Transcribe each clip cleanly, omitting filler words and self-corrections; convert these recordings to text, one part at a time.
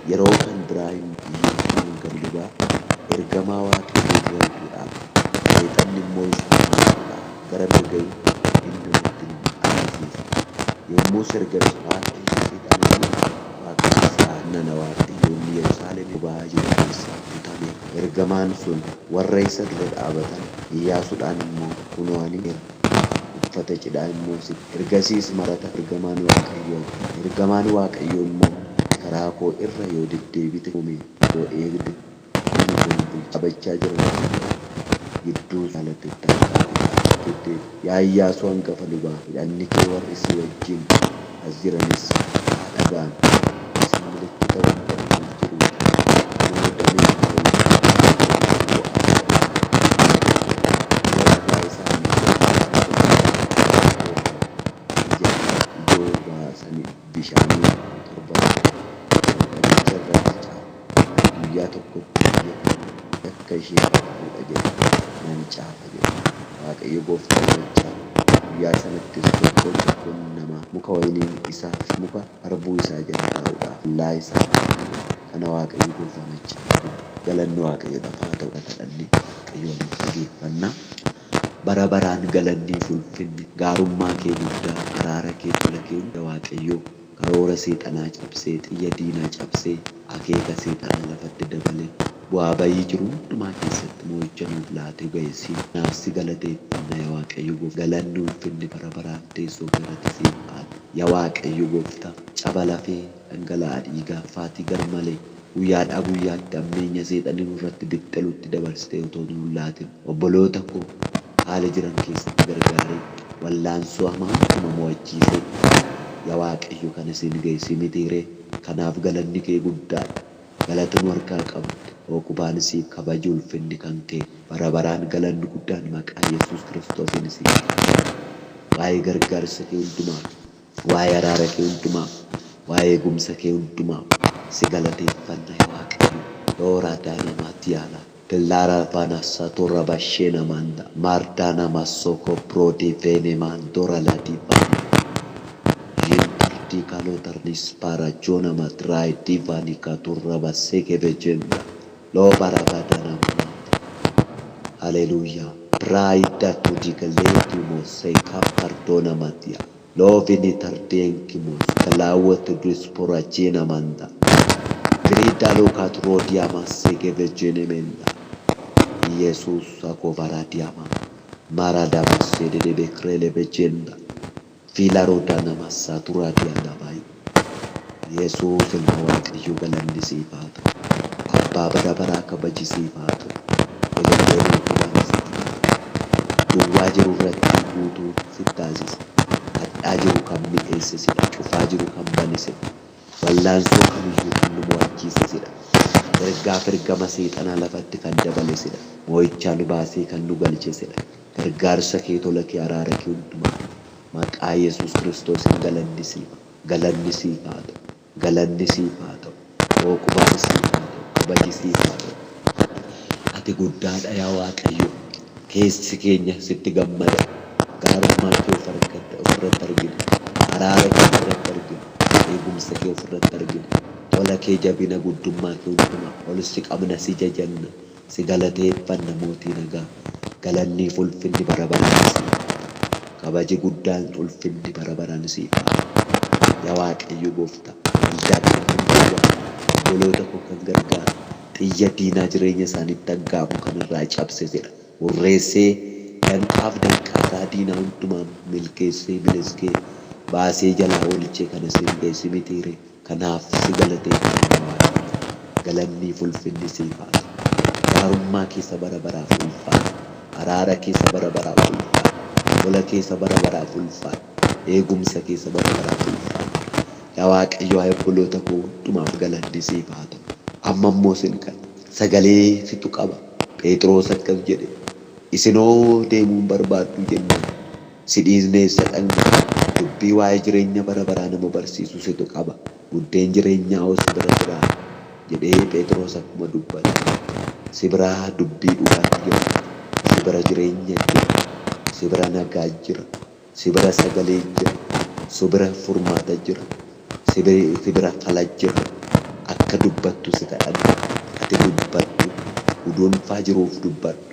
yeroo kan biraa hin gallubaa ergamaa waaqayyoo dura bu'uudhaaf seexanni immoo isa gara mirga inni nutti agarsiisa. Yommus erga waaqayyo seexanni waaqayyo nana waaqayyoonni Yerusaalem ba'aa jiru keessaa butame. Ergamaan sun warra isa dura dhaabatan Iyyaasuudhaan immoo kunoo ani uffata cidhaa immoo ergasiis marata ergamaan waaqayyoo immoo karaa koo irra yoo deddeebite yoo eegde inni kun qabachaa jira gidduu jaalattetti yaa Iyyaasuu hangafa lubaa hidhanni kee warri si wajjin as jiranis dhagaan isin milikkita waan qabuuf jiru bishaanii guyyaa tokkotti akka ishee fuudha jedhe nan caafa jedhe waaqayyo gooftaa jechaa guyyaa sanattis tokkoon namaa muka wayinii isaaf muka harbuu isaa jala taa'uudhaaf ollaa isaa kana waaqayyo gooftamachaa galanni waaqayyo lafaa ta'u kadhanne waaqayyoon dhageeffannaa bara baraan galanni ulfinni gaarummaa kee guddaa araara kee tola kee hunda waaqayyo karoora seexanaa cabsee xiyya diinaa cabsee akeeka seexanaa lafatti dabalee bu'aa bayii jiru hundumaa keessatti moo'icha nuuf laatee ga'eessi naaf si galateeffanna yaa waaqayyo gooftaa galanni ulfinni bara baraaf teessoo irratti siif haadha yaa waaqayyo gooftaa caba lafee dhangala'aa dhiigaa faatii gar malee guyyaadhaa guyyaatti ammeenya seexanii nurratti dixxelutti dabarsitee otoo nuun laatin obboloota koo haala jiran keessatti gargaaree wallaansoo hamaa hunduma mo'achiisee yaa waaqayyo kana isin geessi mitiiree kanaaf galanni kee guddaadha galata nu harkaa qabdu ookubaan siif kabaju ulfinni kan kee bara baraan galanni guddaan maqaa Yesuus Kiristoosiin siif waa'ee gargaarsa kee hundumaa waa'ee araara kee hundumaa waa'ee eegumsa kee hundumaa si galateeffanna yaa waaqayyo dooraa daanamaatti yaala Tellara vanassa torra bashena manda mardana masoko prodi vene mandora la divana Jintarti kalotarnis para jona matrai divani katurra baseke vegenda lo barabadana Alleluia praida tu digaletu mosei kapardona matia lo vini tardenkimus kalawat dispora jena manda Grida lo katrodia maseke vegene menda Yesus ako varadiama marada masede de bekrele begenda filarodana masatura diana bai Yesus ilmawaqiyyu galanni sifaatu abbaa bara baraa kabaji sifaatu eleeru duwwaa jiru irratti guutuu sittaasisa hadhaa jiru kan mi'eesse sidha cufaa jiru kan banise wallaansoo kamiyyuu kan nu mo'achiise sidha ergaaf ergama seexanaa lafatti kan dabale sidha moo'ichaan baasee kan nu galche sidha gargaarsa kee tola kee araara kee hundumaa maqaa Yesuus Kiristoosiin galanni siif haa ta'u galanni siif haa ta'u ookubaan siif haa ta'u kabaji siif haa ta'u ati guddaadha yaa waaqayyo keessi keenya sitti gammada gaarummaa kee ofirratti argina araara kee ofirratti argina eegumsa kee ofirratti argina tola kee jabina guddummaa kee hundumaa ol si qabna si jajanna si galateeffanna mootii nagaa galanni ulfinni bara baraan kabaji guddaan ulfinni bara baraan siif yaa waaqayyo gooftaa obboloota koo kan gargaaru xiyya diinaa jireenya isaaniitti aggaamu kanirraa cabse jedha urreessee danqaaf danqaasaa diinaa hundumaa milkeessee bileskee baasee jalaa oolchee kana siin geessi mitiire kanaaf si galateeffanna galanni ulfinni siif gaarummaa keessa bara baraaf ulfaata araara keessa bara baraaf ulfaata tola keessa bara baraaf ulfaata eegumsa keessa bara baraaf ulfaata yaa waaqayyo obboloota koo hundumaaf galanni siif haa ta'u amma immoo sin kan sagalee situ qaba Phexros akkas jedhe isinoo deemuun barbaaddu jennaan si dhiisneessa dhanga dubbii waa'ee jireenya bara baraa nama barsiisu situ qaba buddeen jireenyaa os bira jira jedhee Phexros akkuma dubbate si biraa dubbii dhugaatti jira si bira jireenya jira si bira nagaa jira si bira sagalee jira si bira furmaata jira si si bira falajjira akka dubbattu si kadhan ati dubbadhu uduunfaa jiruuf dubbadhu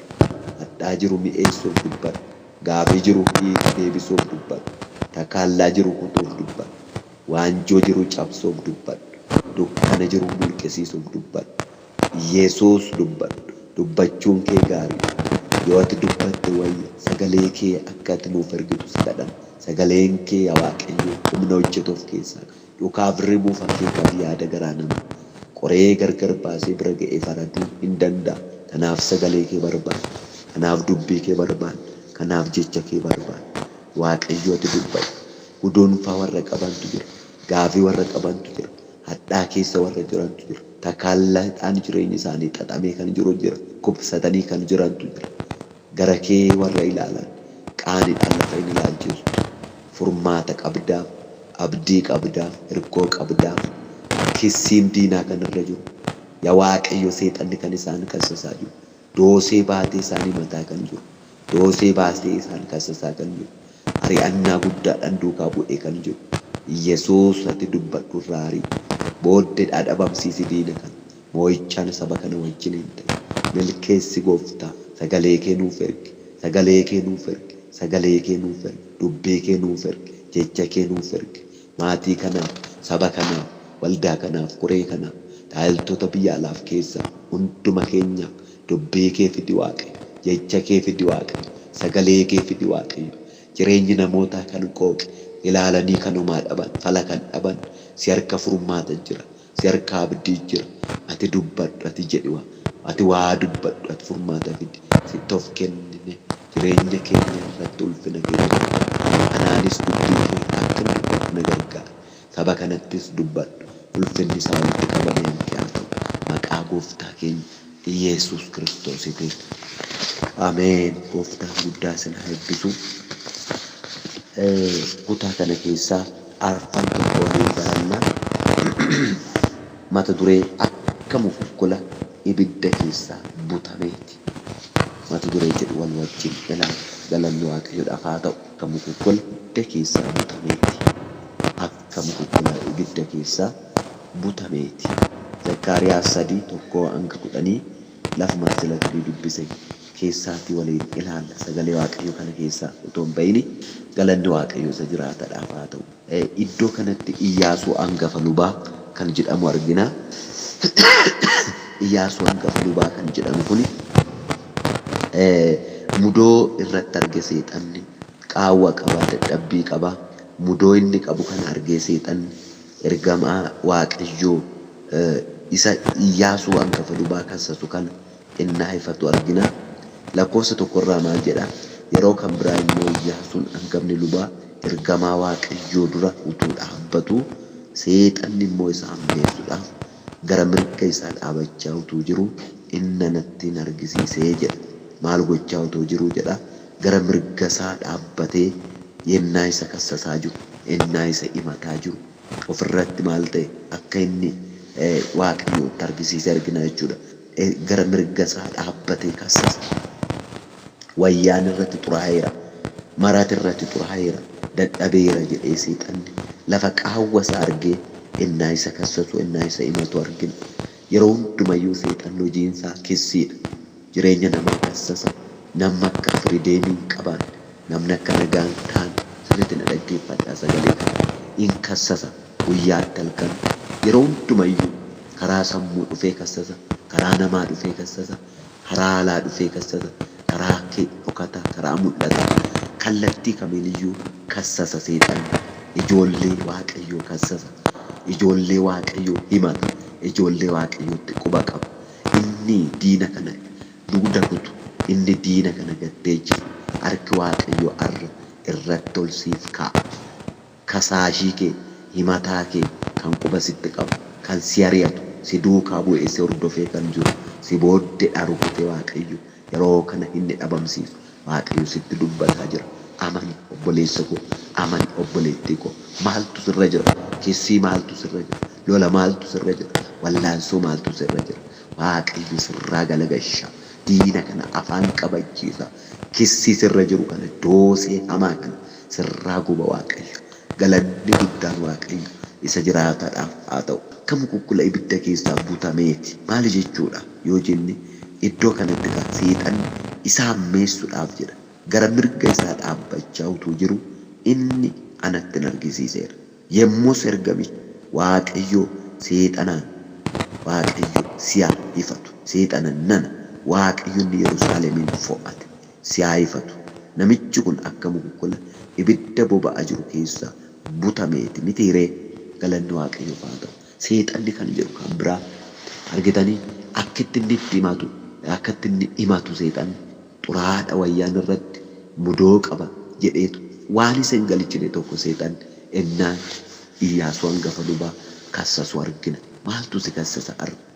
hadhaa jiru mi'eessuuf dubbadhu gaafii jiru hiika deebisuuf dubbadhu takaallaa jiru kutuuf dubbadhu waanjoo jiru cabsuuf dubbadhu dukkana jiru mulqisiisuuf dubbadhu Yesuus dubbadhu dubbachuun kee gaarii yoo ati dubbatte wayya sagalee kee akka ati nuuf ergitu si kadhan sagaleen kee yaa Waaqayyo humna hojjetuuf keessaa dhukaaf ribuu fakkeekaaf yaada garaa nama qoree gargar baasee bira ga'ee faraduu hin danda'a kanaaf sagalee kee barbaada kanaaf dubbii kee barbaada kanaaf jecha kee barbaada Waaqayyo ati dubbadhu uduunfaa warra qabantu jira gaafii warra qabantu jira hadhaa keessa warra jirantu jira takaallaadhaan jireenyi isaanii xaxamee kan jiru jira kubsatanii kan jirantu jira gara kee warra ilaalan qaaniidhaan lafa hin ilaalchisu furmaata qabdaaf abdii qabdaaf hirkoo qabdaaf kissiin diinaa kan irra jiru yaa Waaqayyo seexanni kan isaan kassasaa jiru doosee baatee isaanii mataa kan jiru doosee baasee isaan kassasaa kan jiru ari'annaa guddaadhaan duukaa bu'ee kan jiru Yesuus ati dubbadhu raarii booddeedhaa dhabamsiisi diina kan moo'ichaan saba kana wajjin hin ta'e milkeessi gooftaa sagalee kee nuuf ergi sagalee kee nuuf ergi sagalee kee nuuf ergi dubbii kee nuuf ergi jecha kee nuuf ergi maatii kanaaf saba kanaaf waldaa kanaaf qoree kanaaf taa'iltoota biyya alaaf keessa hunduma keenyaaf dubbii kee fidi Waaqayyo jecha kee fidi Waaqayyo sagalee kee fidi Waaqayyo jireenyi namootaa kan qooqe ilaalanii kanumaa dhaban fala kan dhaban si harka furmaata jira si harka abdii jira ati dubbadhu ati jedhu ati waa dubbadhu ati furmaata fidi sitti of kennine jireenya keenya irratti ulfina keenya anaanis dubbii kee akka dubbadhu na gargaara saba kanattis dubbadhu ulfinni isaa walitti qabamee haa ta'u maqaa gooftaa keenya Yesuus Kiristoositiin ameen gooftaan guddaa sin eebbisu kutaa kana keessaa arfan tokko waliin barannaa mata duree akka mukukkula ibidda keessaa butameeti mata duree jedhu wal wajjin ilaala galanni Waaqayyoodhaaf haa ta'u akka mukukkula ibidda keessaa butameeti akka mukukkula ibidda keessaa butameeti Zakkaariyaas 3:1-10 lafuma asirratti dubbise keessaatii waliin ilaalla sagalee Waaqayyo kana keessaa utuu hin bayini galanni Waaqayyo isa jiraataadhaaf haa ta'u iddoo kanatti Iyyaasuu hangafa lubaa kan jedhamu argina Iyyaasuu hangafa lubaa kan jedhamu kuni mudoo irratti arge seexanni qaawwa qaba dadhabbii qaba mudoo inni qabu kana argee seexanni ergamaa Waaqayyoo isa Iyyaasuu hangafa lubaa kassasu kana innaa ifatu argina lakkoofsa tokkorraa maal jedha yeroo kan biraa immoo Iyyaasuun hangafni lubaa ergamaa Waaqayyoo dura utuu dhaabbatu seexanni immoo isa hammeessuudhaaf gara mirga isaa dhaabachaa utuu jiru inna natti argisiisee jedha maal gochaa utuu jiru jedha gara mirga isaa dhaabbatee yennaa isa kassasaa jiru yennaa isa himataa jiru ofirratti maal ta'e akka inni Waaqayyootti argisiisee argina jechuudha gara mirga isaa dhaabbatee kassasa wayyaan irratti xuraa'eera maraati irratti xuraa'eera dadhabeera jedhee seexanni lafa qaawwa isaa argee innaa isa kassasu innaa isa himatu argina yeroo hundumayyuu seexanni hojiin isaa kissiidha jireenya namaa kassasa namni akka firideemiin qaban namni akka nagaan ta'an sirriitti na dhaggeeffadhaa sagalee kana in kassasa guyyaatti halkan yeroo hundumayyuu karaa sammuu dhufee kassasa karaa namaa dhufee kassasa karaa alaa dhufee kassasa karaa kee dhokata karaa mul'ata kallattii kamiiniyyuu kassasa seexanni ijoollee Waaqayyoo kassasa ijoollee Waaqayyoo himata ijoollee Waaqayyootti quba qaba inni diina kana dugda kutu inni diina kana gattee jiru harki Waaqayyoo arra irratti ol siif kaa'a kasaashii kee himataa kee kan quba sitti qabu kan si ari'atu si duukaa bu'ee si hordofee kan jiru si booddee rukutee Waaqayyo yeroo kana inni dhabamsiisu Waaqayyo sitti dubbataa jira amani obboleessa koo amani obboleettii koo maaltu sirra jira kissii maaltu sirra jira lola maaltu sirra jira wallaansoo maaltu sirra jira Waaqayyo sirraa galagasha diina kana afaan qabachiisa kissii sirra jiru kana doosee hamaa kana sirraa guba Waaqayyo galanni guddaan Waaqayyo isa jiraataadhaaf haa ta'u akka mukukkula ibidda keessaa butameeti maali jechuudha yoo jenne iddoo kanatti seexanni isa hammeessuudhaaf jedha gara mirga isaa dhaabbachaa utuu jiru inni anatti argisiiseera yemmus ergamichi waaqayyoo seexanaan waaqayyo si'a ifatu seexanan nana waaqayyoonni Yerusaalemiin fo'ate si'a ifatu namichi kun akka mukukkula ibidda boba'aa jiru keessaa butameeti mitiiree galanni waaqayyoof haa ta'u seexanni kan jedhu kan biraa argitanii akkatti inni itti himatu akkatti inni himatu seexanni xuraadha wayyaan irratti mudoo qaba jedheetu waan isa hin galchine tokko seexanni ennaan Iyyaasuu hangafa lubaa kassasu argina maaltu si kassasa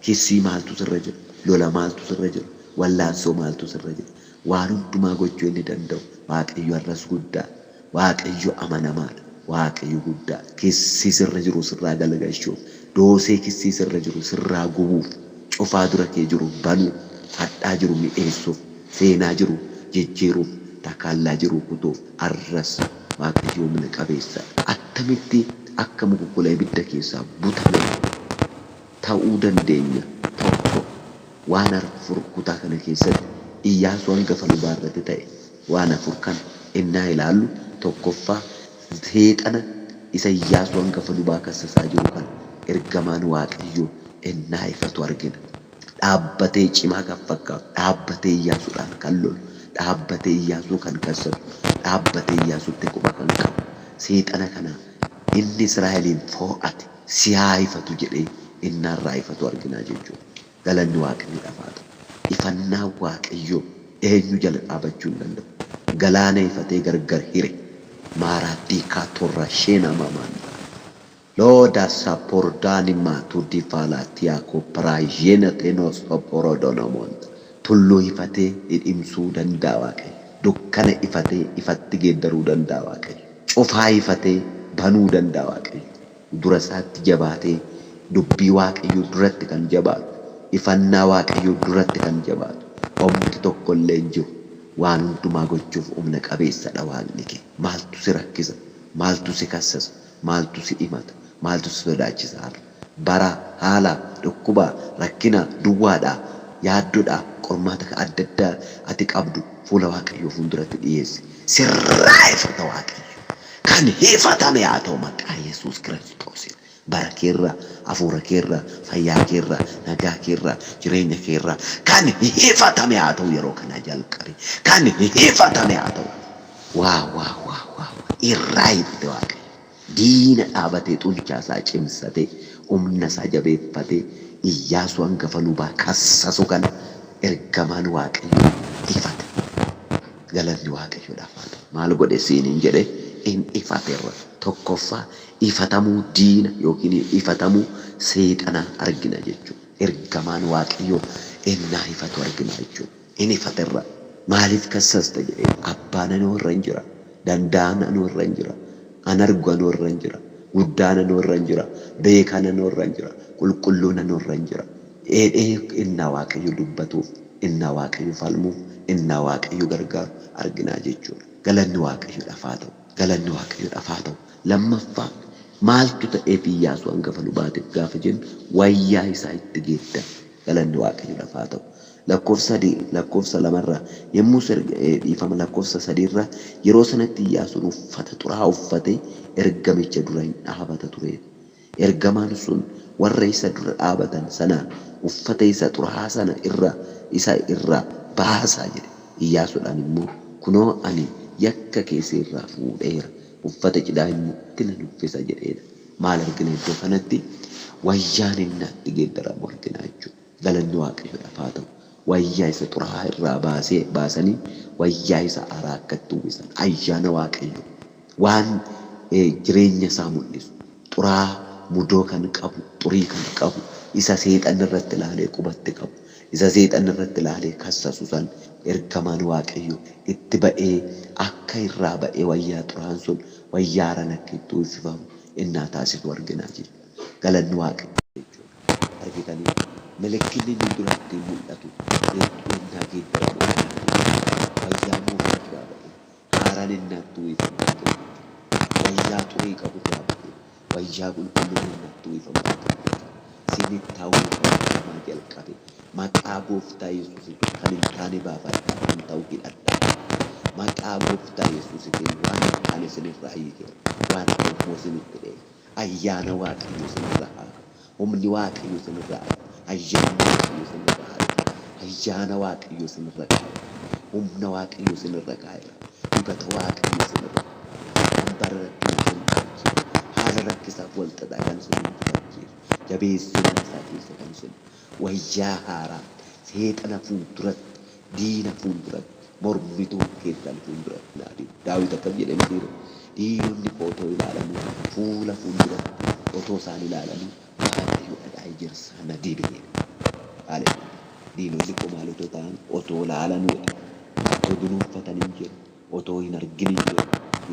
kissii maaltu sirra jira lola maaltu sirra jira wallaansoo maaltu sirra jira waan hundumaa gochuu inni danda'u waaqayyo arras guddaa waaqayyo amanamaadha waaqayyo guddaa kissii sirra jiru sirraa galagalchuuf doosee kissii sirra jiru sirraa gubuuf cufaa dura kee jiru banuu hadhaa jiru mi'eessuuf seenaa jiru jijjiiruuf takaallaa jiru kutuuf arras waaqayyo humna qabeessa attamitti akka mukukkula ibidda keessaa butame ta'uu dandeenya tokko waan afur kutaa kana keessatti Iyyaasuu hangafa lubaa irratti ta'e waan afur kan innaa ilaallu tokkoffaa seexana isa Iyyaasuu hangafa lubaa kassasaa jiru kan ergamaan waaqayyoo innaa ifatu argina dhaabbatee cimaa kan fakkaatu dhaabbatee Iyyaasuudhaan kan lolu dhaabbatee Iyyaasuu kan kassatu dhaabbatee Iyyaasuutti quba kan qabu seexana kana inni Israa'eliin fo'ate si'aa ifatu jedhee innaarraa ifatu arginaa jechuudha. Galanni waaqayyoodhaaf haa ta'u. Ifannaa waaqayyoo eenyu jala dhaabachuu hin danda'u. Galaana ifatee gargar hire maaraattii kaatorra sheena mamaanta. Looda sappordaani maatu difaalaatiyaa kooparaayyeena tenos opporodonomonta. Tulluu ifatee dhidhimsuu danda'a waaqayyo. Dukkana ifatee ifatti geeddaruu danda'a waaqayyo. Cufaa ifatee banuu danda'a waaqayyo. Dura isaatti jabaatee dubbii waaqayyoo duratti kan jabaatu ifannaa waaqayyoo duratti kan jabaatu omti tokko illee hin jiru waan hundumaa gochuuf humna qabeessadha waaqni kee maaltu si rakkisa maaltu si kassasa maaltu si himata maaltu si sodaachisa bara haala dhukkubaa rakkina duwwaadhaa yaaddoodhaa qormaata adda addaa ati qabdu fuula waaqayyoo fuulduratti dhiyeessi sirraa ifata waaqayyo kan hifatame haa ta'u maqaa Yesuus Kiristoosiin bara keerraa hafuura keerraa fayyaa keerraa nagaa keerraa jireenya keerraa kan hifatame haa ta'u yeroo kana jalqabe kan hifatame haa ta'u waa irraa ifate waaqayyo diina dhaabatee xuncaasaa cimsatee humna isaa jabeeffatee Iyyaasuu hangafa lubaa kassasu kana ergamaan waaqayyo ifate galanni waaqayyoodhaaf haa ta'u maal godhe siiniin jedhe in ifateerra tokkoffaa ifatamuu diina yookiin ifatamuu seexana argina jechuudha. Ergamaan waaqayyoo ennaa ifatu argina jechuudha. In ifateerra maaliif kassasta jedhee abbaan anoo irra hin jira danda'aan anoo irra hin jira an argu anoo irra hin jira guddaan anoo irra hin jira beekaan anoo irra hin jira qulqulluun anoo irra hin jira eedhee innaa waaqayyo dubbatuuf innaa waaqayyo falmuuf innaa waaqayyo gargaaru arginaa jechuudha. Galanni waaqayyoodhaaf haa ta'u. Galanni waaqayyoodhaaf haa ta'u. Lammaffaa maaltu ta'eef Iyyaasuu hangafa lubaatiif gaafa jennu wayyaa isaa itti geedda. Galanni waaqayyoodhaaf haa ta'u. Lakkoofsa lamarraa yommuu dhiifama lakkoofsa sadiirraa yeroo sanatti Iyyaasuun uffata xuraa'aa uffatee ergamicha dura hin dhaabata ture. Ergamaan sun warra isa dura dhaabatan sanaan uffata isa xuraa'aa sana irraa baasaa jedhe. Iyyaasuudhaan immoo kunoo ani yakka keessee irraa fuudheera uffata cidhaa immoo itti nan uffisa jedheedha. Maal argina iddoo kanatti wayyaan innaatti geeddaramu argina jechuudha. Galanni waaqayyoodhaaf haa ta'u. Wayyaa isa xuraa'aa irraa baasanii wayyaa isa haaraa akkatti uwwisan ayyaana waaqayyo waan jireenya isaa mul'isu xuraa'aa mudoo kan qabu xurii kan qabu isa seexan irratti ilaalee qubatti qabu isa seexan irratti ilaalee kassasu san ergamaan waaqayyo itti ba'ee akka irraa ba'ee wayyaa xuraa'aan sun wayyaa haaraan akka itti uwwifamu innaa taasisu arginaa jechuudha. Galanni waaqayyo jechuudha. Argitanii malakkinni inni duratti mul'atu innaa geeddaramu wayyaa moofaa irraa ba'ee haaraan innaatti uwwifamu wayyaa xurii qabu irraa ba'ee wayyaa qulqullina natti uwwifamu sinit ta'uu qabu jalqabe maqaa gooftaa Yesuusitti kan hin taane baafadhaa kan ta'u hidhadhaa maqaa gooftaa Yesuusitti waan hin taane sinirraa hiikee waan tokko sinitti dhee ayyaana Waaqayyoo sinirraa haa humni Waaqayyoo sinirraa ayyaana Waaqayyoo sinirraa ayyaana Waaqayyoo sinirraa humna Waaqayyoo sinirraa kaa'e dubata Waaqayyoo sinirraa kan bara rakkina haala rakkisaaf walxaxaa kan sinirraa jabeessuu isaa keessa kan sun wayyaa haaraa seexana fuulduratti diina fuulduratti mormituu keessan fuulduratti naadii Daawit akkam jedhee mitiiru diinonni otoo ilaalanii fuula fuulduratti otoo isaan ilaalanii Waaqayyo dhadhaa jirsaa na dibee haale diinonni qomaalotoo ta'an otoo ilaalanuu otoo dunuunfatanii jiru otoo hin arginin jiru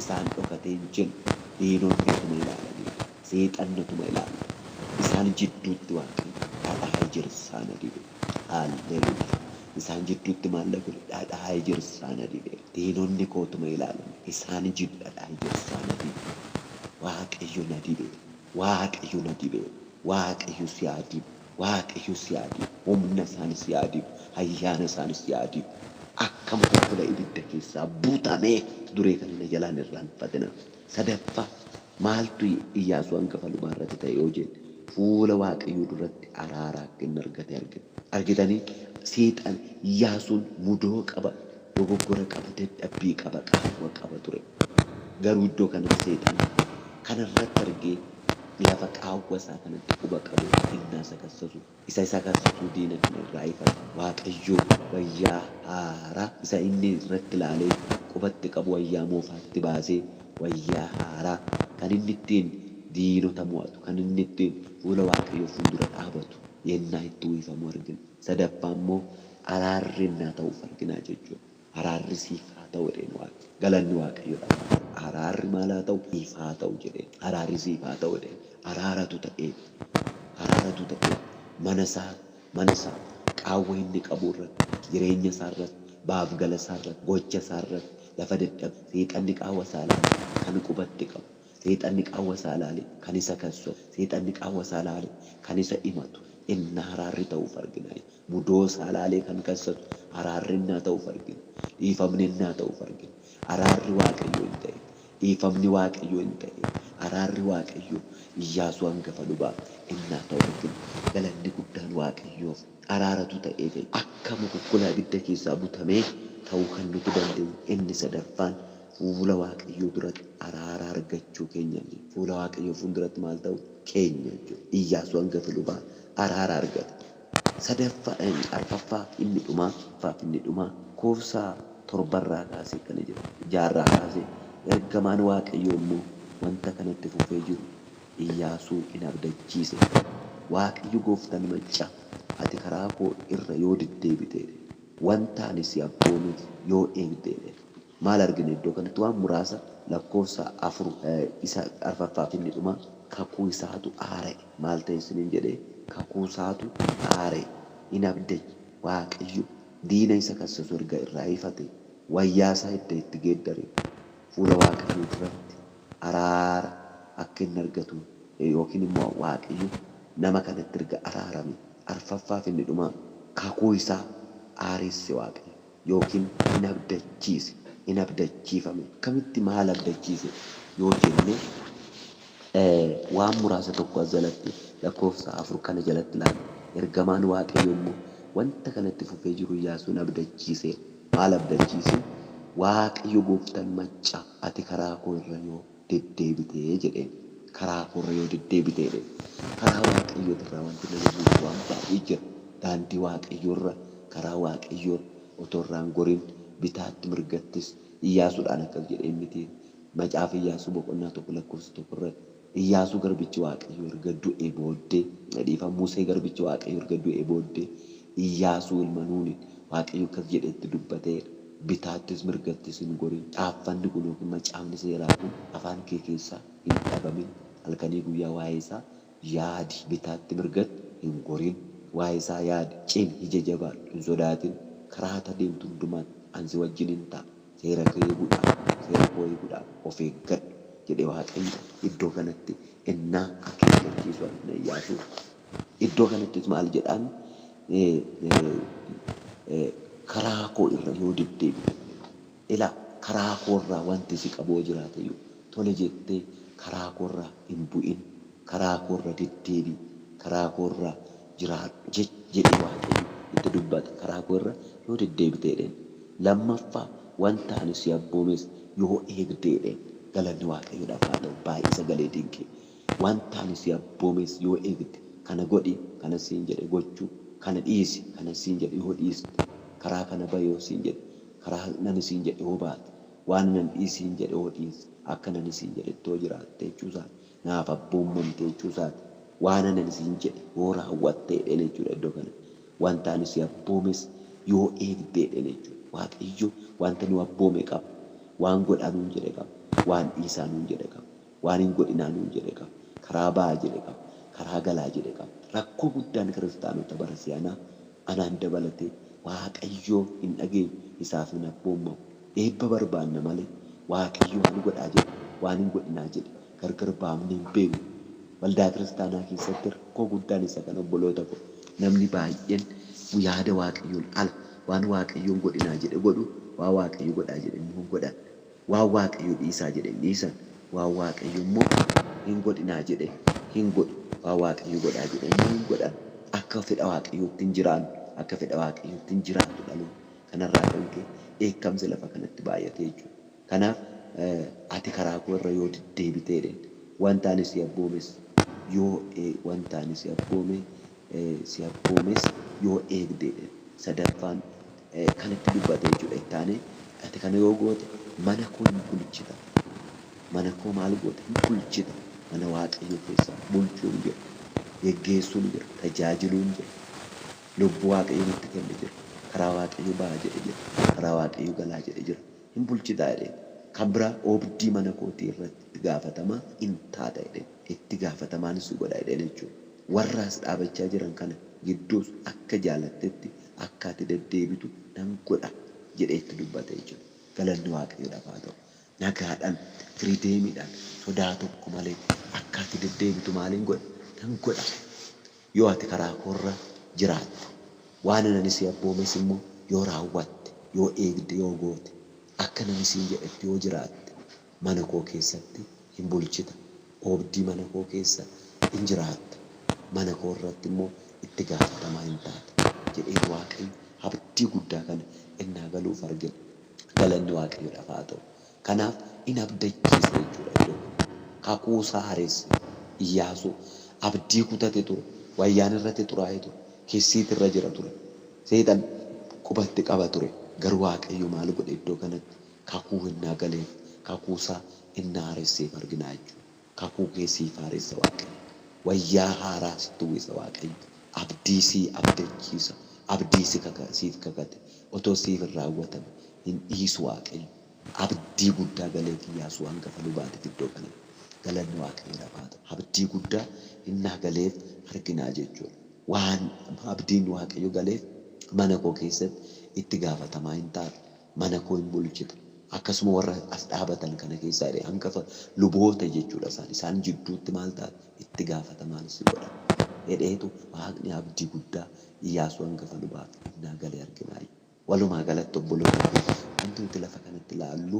isaan dhokatee hin jiru diinonni otuma ilaalanii seexannatuma ilaalu isaan jidduutti Waaqayyo dhadhaa jirsaa na dibee haalleluuyaa isaan jidduutti maallaqa dhadhaa jirsaa na dibee diinonni kootuma ilaalan isaan jiddu dhadhaa jirsaa na dibee Waaqayyo na dibee Waaqayyo na dibee Waaqayyo si adibu Waaqayyo si adibu humna isaanis si adibu ayyaana isaanis si adibu akkam qulqulla ibidda keessaa buutamee duree kan inni jalaan irraanfatina sadaffaa maaltu Iyyaasuu hangafa lubaarratti ta'e yoo jenne fuula Waaqayyoo duratti araara akka inni argate argitanii seexan Iyyaasuun mudoo qaba dogoggora qaba dadhabbii qaba qaawwa qaba ture garuu iddoo kanatti seexan kanarratti argee lafa qaawwa isaa kanatti quba qabu innaa isa sakassasu diina kana irraa ifate Waaqayyoo wayyaa haaraa isa inni irratti ilaalee qubatti qabu wayyaa moofaatti baasee wayyaa haaraa kan inni ittiin diinota mo'atu kan inni ittiin fuula Waaqayyoo fuuldura dhaabatu yennaa itti uwwifamu argina sadaffaa immoo araarri innaa ta'uuf arginaa jechuudha araarri siif haa ta'u jedheen Waaqa galanni Waaqayyoodha araarri maal haa ta'u siif haa ta'u jedheen araarri siif haa ta'u jedheen araaratu ta'ee mana isaa qaawwa inni qabu irratti jireenya isaa irratti baaf gala isaa irratti gocha isaa irratti lafa dadhabe seexanni qaawwa isaa ilaale kan qubatti qabu seexanni qaawwa isaa ilaale kan isa kassu seexanni qaawwa isaa ilaale kan isa himatu inna araarri ta'uuf argina mudoo isaa ilaalee kan kassatu araarri innaa ta'uuf argina dhiifamni innaa ta'uuf argina araarri Waaqayyoo hin ta'e dhiifamni Waaqayyoo hin ta'e araarri Waaqayyoo Iyyaasuu hangafa lubaa innaa ta'u argina galanni guddaan Waaqayyoof araaratu ta'ee ta'e akka mukukkula ibidda keessaa butamee ta'uu kan nuti dandeenyu inni sadaffaan fuula Waaqayyoo duratti araara argachuu keenya fuula Waaqayyoo fuulduratti maal ta'u keenya jechuudha Iyyaasuu hangafa lubaa araara argate sadaffaan arfaffaa inni dhumaa koofsaa torbarraa kaasee kana jira jaarraa kaasee ergamaan Waaqayyoo immoo wanta kanatti fufee jiru Iyyaasuu in abdachiise Waaqayyo gooftaan machaa ati karaa koo irra yoo deddeebite wanta ani si abboomuuf yoo eegde maal argina iddoo kanatti waan muraasa lakkoofsa 4 isa arfaffaaf inni dhumaa kakuu isaatu aare maal ta'e isiniin jedhee kakuu isaatu aare in abdachi Waaqayyo diina isa kassasu erga irraa ifate wayyaa isaa itti geeddare fuula Waaqayyoo duratti araara akka inni argatu yookiin immoo Waaqayyo nama kanatti erga araarame arfaffaaf inni dhumaa kakuu isaa aaresse Waaqayyo yookiin in abdachiifame kamitti maal abdachiise yoo jenne waan muraasa tokko jalatti lakkoofsa 4 kana jalatti laala ergamaan Waaqayyo immoo wanta kanatti fufee jiru Iyyaasuun abdachiise maal abdachiise Waaqayyo gooftaan machaa ati karaa koo irra yoo deddeebite jedheen karaa koo irra yoo deddeebite karaa Waaqayyoo irraa wanti nama buusu waan baay'ee jira daandii Waaqayyoo irra karaa Waaqayyoo otoo irraan gorin bitaatti mirgattis Iyyaasuudhaan akkas jedheen miti macaafa Iyyaasuu boqonnaa 1 lakkoofsa 1 irratti Iyyaasuu garbichi Waaqayyoo erga du'ee booddee dhiifa Musee garbichi Waaqayyoo erga du'ee booddee Iyyaasuu ilma Nuuni Waaqayyo akkas jedhetti dubbatee bitaattis mirgattis hin gorin caaffanni kun yookiin macaafni seeraa kun afaan kee keessaa hin dhabamin halkanii guyyaa waa'ee isaa yaadi bitaatti mirgatti hin gorin waa'ee isaa yaadi cim ija jabaa hin sodaatin karaa deemtu hundumaan ansi wajjin hin ta'a seera koo eeguudhaaf of eeggadhu jedhee Waaqayyo iddoo kanatti innaa akeekkachiisu argina Iyyaasuu. Iddoo kanattis maal jedhaan karaa koo irra yoo deddeebite ila karaa koo irraa wanti si qaboo jiraate iyyuu tole jettee karaa koo irraa hin bu'in karaa koo irra deddeebii karaa koo irraa jiraadhu jedhee Waaqayyo itti dubbata. Karaa koo irra yoo deddeebiteedhaan lammaffaa wanta ani si abboomes yoo eegdeedhaan galanni Waaqayyoodhaaf haa ta'u baay'ee sagalee dinqee wanta ani si abboomes yoo eegde kana godhi kana siin jedhe gochuu kana dhiisi kana siin jedhe yoo dhiiste karaa kana bayoo siin jedhe karaa nani siin jedhe yoo baate waan nan dhiisiin jedhe yoo dhiise akka nani siin jedhe ittoo jiraatte jechuusaati naaf abboomamte jechuusaati waan nani siin jedhe yoo raawwatteedhaan jechuudha. Iddoo kana wanta ani si abboomes yoo eegdeedhaan jechuudha. Waaqayyo wanta nu abboome qaba waan godhanuun jedhe qaba waan dhiisaanuun jedhe qaba waan hin godhinaanuun jedhe qaba karaa ba'aa jedhe qaba karaa galaa jedhe qaba. Rakkoo guddaan kiristaanota bara si'anaa anaan dabalatee Waaqayyo hin dhageenye isaaf hin abboomamu eebba barbaanna malee Waaqayyo waan godhaa jedhe waan hin godhinaa jedhe gargar baafnee hin beeknu. Waldaa kiristaanaa keessatti rakkoo guddaan isa kan obboloota koo namni baay'een yaada Waaqayyoon ala waan Waaqayyoon godhinaa jedhe godhu waan Waaqayyo godhaa jedhe immoo godhan waan Waaqayyo dhiisaa jedhe dhiisan waan Waaqayyo immoo hin godhinaa jedhe hin godhu waan Waaqayyo godhaa jedhe immoo hin godhan akka fedha Waaqayyootti hin jiraannu akka fedha Waaqayyootti hin jiraannu dhaluun kanarraa kan ka'e dheekkamsi lafa kanatti baay'ate jechuudha. Kanaaf ati karaa koo irra yoo deddeebiteedhaan wanta ani si abboomes yoo wanta ani si abboomes yoo eegdeedhaan sadaffaan kanatti dubbate jechuudha. Ittaanee ati kana yoo goote mana koo hin bulchita mana koo maal goote hin bulchita mana Waaqayyo keessaa bulchuun jira geggeessuun jira tajaajiluun jira lubbuu Waaqayyo nutti kenne jira karaa Waaqayyo ba'aa jedhe jira karaa Waaqayyo galaa jedhe jira hin bulchitaa jedhee kan biraa oobdii mana kootii irratti itti gaafatamaa hin taata jedhee itti gaafatamaan si godha jedhee jechuudha. Warraas dhaabachaa jiran kana gidduus akka jaalattetti akka ati deddeebitu nan godha jedhee itti dubbate jechuudha. Galanni Waaqayyoodhaaf haa ta'u. Nagaadhaan firideemiidhaan sodaa tokko malee akka ati deddeebitu maaliin godha nan godha yoo ati karaa koorra jiraatte waan ani si abboomes immoo yoo raawwatte yoo eegde yoo goote akka namni siin jedhetti yoo jiraatte mana koo keessatti hin bulchita oobdii mana koo keessa hin jiraatta mana koo irratti immoo itti gaafatamaa hin taata jedhee Waaqayyo abdii guddaa kana innaa galuuf argina. Galanni Waaqayyoodhaaf haa ta'u. Kanaaf in abdachiisa jechuudha. Kakuu isaa haaresse Iyyaasuu abdii kutate ture wayyaan irratti xuraa'ee ture keessiit irra jira ture seexan qubatti qaba ture garuu Waaqayyo maal godhe iddoo kanatti kakuu innaa galeef kakuu isaa innaa haaresseef arginaa jechuudha. Kakuu keessiif haaressa Waaqayyo wayyaa haaraa sitti uwwisa Waaqayyo abdii sii abdachiisa abdii siif kakate otoo siif hin raawwatame hin dhiisu Waaqayyo abdii guddaa galeef Iyyaasuu hangafa lubaatiif iddoo kanatti. Galanni Waaqayyoodhaaf haa ta'u. Abdii guddaa innaa galeef arginaa jechuudha. Waan abdiin Waaqayyo galeef mana koo keessatti itti gaafatamaa hin taatu mana koo hin bulchita. Akkasuma warra as dhaabatan kana keessaa hangafa luboota jechuudha isaan jidduutti maal taatu itti gaafatamaan si godha. Hedheetu Waaqni abdii guddaa Iyyaasuu hangafa lubaaf innaa galee arginaa. Walumaa galatti obboloota wanti nuti lafa kanatti ilaallu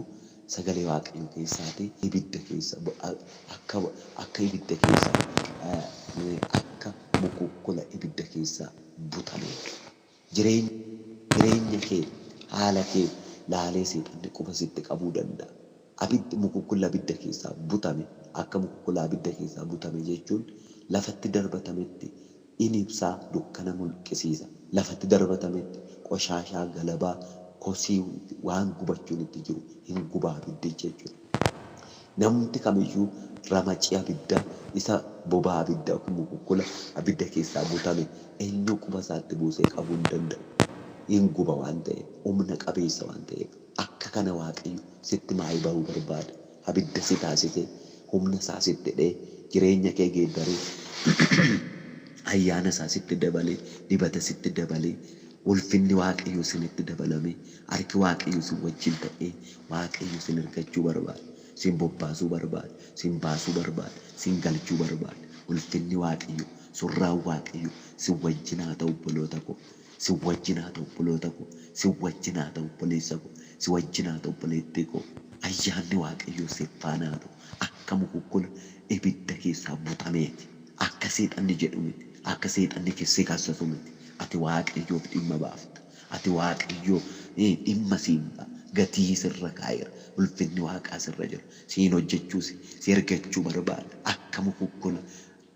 sagalee Waaqayyoo keessaati ibidda keessa akka ibidda keessa akka mukukkula ibidda keessa butame jireenya kee haala kee laalee seexanni quba sitti qabuu danda'a. Abiddi mukukkula ibidda keessaa butame akka mukukkula ibidda keessaa butame jechuun lafatti darbatametti inni ibsaa dukkana mulqisiisa. Lafatti darbatametti qoshaashaa galabaa kosii waan gubachuun itti jiru hin gubaa abiddi jechuudha. Namni kamiyyuu ramacii abidda isa bobaa abidda yookiin mukukkula abidda keessaa butame eenyu quba isaatti buusee qabuu hin danda'u. Hin guba waan ta'eef humna qabeessa waan ta'eef akka kana Waaqayyo sitti maayii bahuu barbaada. Abidda si taasisee humna isaa sitti hidhee jireenya kee geeddaree ayyaana isaa sitti dabalee dibata sitti dabalee ulfinni Waaqayyo sinitti dabalamee harki Waaqayyo sin wajjin ta'ee Waaqayyo sin argachuu barbaada. sin bobbaasuu barbaada, sin baasuu barbaada, sin galchuu barbaada. Ulfinni Waaqayyo, surraan Waaqayyo si wajjin haa ta'u obboloota koo, si wajjin haa ta'u obboloota koo, si wajjin haa ta'u obboleessa koo, si wajjin haa ta'u obboleettii koo. Ayyaanni Waaqayyo si faana haa ta'u. Akka mukukkula ibidda keessaa butameeti. Akka seexanni jedhu miti. Akka seexanni keessi kaasatu miti. Ati Waaqayyoof dhimma baafta. Ati Waaqayyoo dhimma siin ba'a. Gatii sirra kaa'eera. Ulfinni Waaqaa sirra jira. Siin hojjechuus si ergachuu barbaada. Akka mukukkula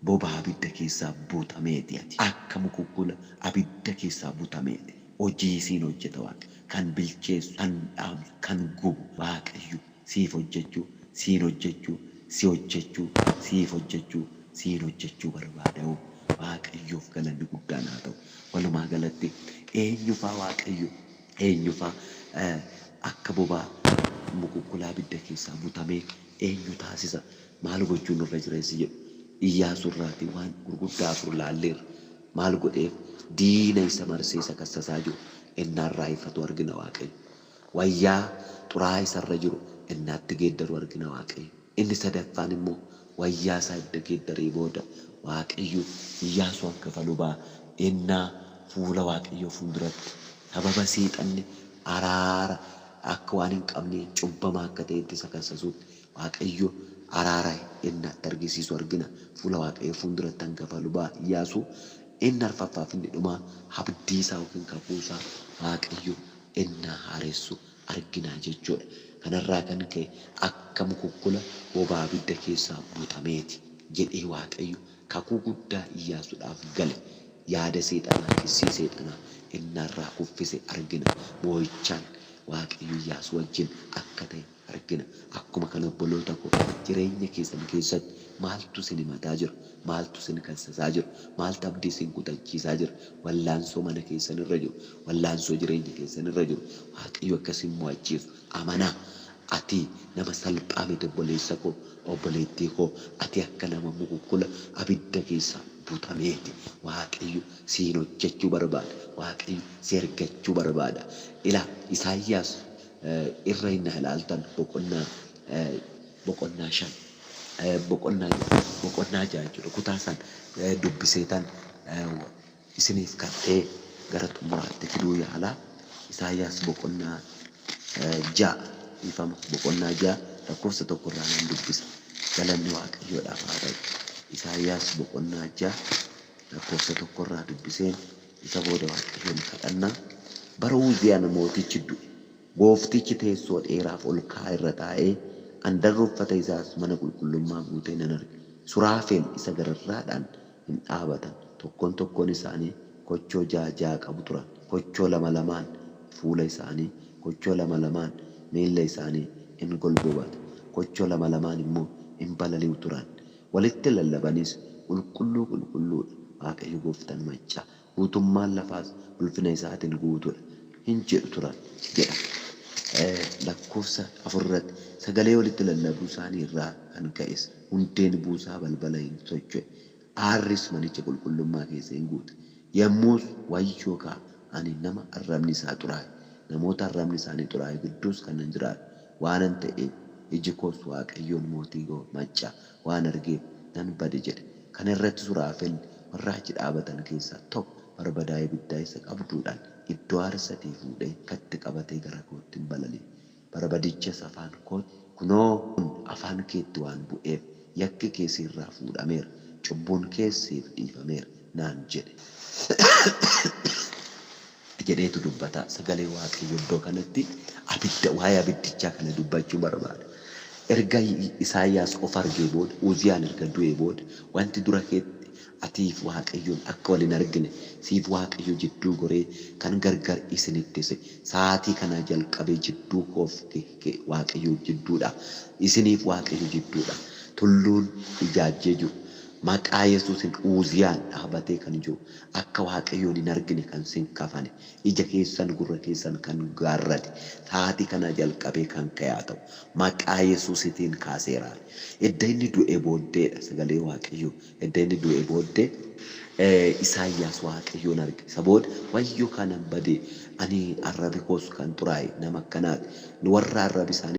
bobaa abidda keessaa butameeti ati. Akka mukukkula abidda keessaa butameeti. Hojii siin hojjeta Waaqa. Kan bilcheessu, kan dhaamsu, kan gubu Waaqayyo siif hojjechuu, siin hojjechuu, si hojjechuu, siif hojjechuu, siin hojjechuu barbaada. Waaqayyoof galanni guddaan haa ta'u. Walumaa galatti eenyufaa Waaqayyo eenyufaa akka bobaa mukukkula abidda keessaa butamee eenyu taasisa? Maal gochuun nurra jireessi jedhu Iyyaasuu irraati waan gurguddaa afur laalleerra. Maal godheef diina isa marsee isa kassasaa jiru innaarraa ifatu argina Waaqayyo. Wayyaa xuraa'aa isarra jiru innaatti geeddaru argina Waaqayyo. Inni sadaffaan immoo wayyaa isaa edda geeddaree booda Waaqayyo Iyyaasuu akka falubaa innaa fuula Waaqayyo fuulduratti sababa seexanni araara akka waan hin qabne cubbamaa akka ta'etti isa kassasuutti Waaqayyo araara innatti argisiisu argina. Fuula Waaqayyo fuulduratti hangafa lubaa Iyyaasuu inni arfaffaaf inni dhumaa abdii isaa yookiin kakuu isaa Waaqayyo innaa haaressu argina jechuudha. Kanarraa kan ka'e akka mukukkula bobaa abidda keessaa butameeti jedhee Waaqayyo kakuu guddaa Iyyaasuudhaaf gale. Yaada seexanaa kissii seexanaa innaarraa kuffise argina. Moo'ichaan Waaqayyo Iyyaasuu wajjin akka ta'e argina. Akkuma kana obboloota koo jireenya keessan keessatti maaltu isin himataa jira? Maaltu isin kassasaa jira? Maaltu abdii isin kutachiisaa jira? Wallaansoo mana keessan irra jiru, wallaansoo jireenya keessan irra jiru Waaqayyo akkasiin mo'achiisu amanaa. Ati nama salphaa miti obboleessa koo, obboleettii koo. Ati akka nama mukukkula abidda keessaa butameeti. Waaqayyo siin hojjechuu barbaada. Waaqayyo si ergachuu barbaada. Ilaa Isaayyaas irra inni ilaaltan boqonnaa 5 boqonnaa 6 jechuudha. Kutaa san dubbiseetan isiniif kadhee gara xumuraatti fiduu yaalaa. Isaayyaas boqonnaa 6 ifama boqonnaa 6 lakkoofsa 1 irraa nan dubbisa. Galanni Waaqayyoodhaaf haa ta'u. Isaayyaas boqonnaa 6 lakkoofsa 1 irraa dubbiseen isa booda Waaqayyoon kadhannaa. Bara Uziyaan mootichi du'e. Gooftichi teessoo dheeraaf ol ka'aa irra taa'ee handarra uffata isaas mana qulqullummaa guutee nan arge. Suraafeel isa gararraadhaan hin dhaabatan. Tokkoon tokkoon isaanii kochoo 6 qabu turan. Kochoo 2 fuula isaanii, kochoo 2 miilla isaanii in golbobata. Kochoo 2 immoo in balali'u turan. Walitti lallabanis qulqulluu qulqulluudha. Waaqayyo Gooftaan maccaa. Guutummaan lafaas ulfina isaatiin guutuudha. Hin jedhu turan jedha. Lakkoofsa 4 irratti sagalee walitti lallabuu isaanii irraa kan ka'es hundeen buusaa balbala hin socho'e. Aarris manicha qulqullummaa keessa hin guute. Yommus wayyoo kaa ani nama arrabni isaa xuraa'e. Namoota arrabni isaanii xuraa'e gidduus kan hin jiraadhu waanan ta'eef iji koos Waaqayyoon mootii koo maccaa waan argeef nan bade jedhe. Kana irratti Suraafeel warra achi dhaabatan keessaa tokko barbadaa ibiddaa isa qabduudhaan iddoo aarsatii fuudhee katti qabatee gara kootti hin balali'e. Barbadichas afaan kootti kunoo kun afaan keetti waan bu'eef yakki kee sirraa fuudhameera, cubbuun kee siif dhiifameera naan jedhe. Jedheetu dubbata. Sagalee Waaqayyo iddoo kanatti waa'ee abiddichaa kana dubbachuu barbaada. Erga Isaayyaas of argee booda, Uziyaan erga du'ee booda wanti dura keetti atiif Waaqayyoon akka wal hin argine siif Waaqayyo jidduu goree kan gargar isinitti hise sa'aatii kana jalqabee jidduu koof Waaqayyo jidduudha. Isiniif Waaqayyo jidduudha. Tulluun ijaajjee jiru. Maqaa Yesuusin Uziyaan dhaabatee kan jiru akka Waaqayyoon hin argine kan sin kafane ija keessan gurra keessan kan gaarrate sa'aatii kana jalqabee kan ka'aa ta'u maqaa Yesuusitiin kaaseera. Edda inni du'ee booddeedha sagalee Waaqayyoo. Edda inni du'ee booddee Isaayyaas Waaqayyoon arge. Isa booda wayyoo kanan badee ani arrabi koos kan xuraa'e nama akkanaati. Warra arrabi isaanii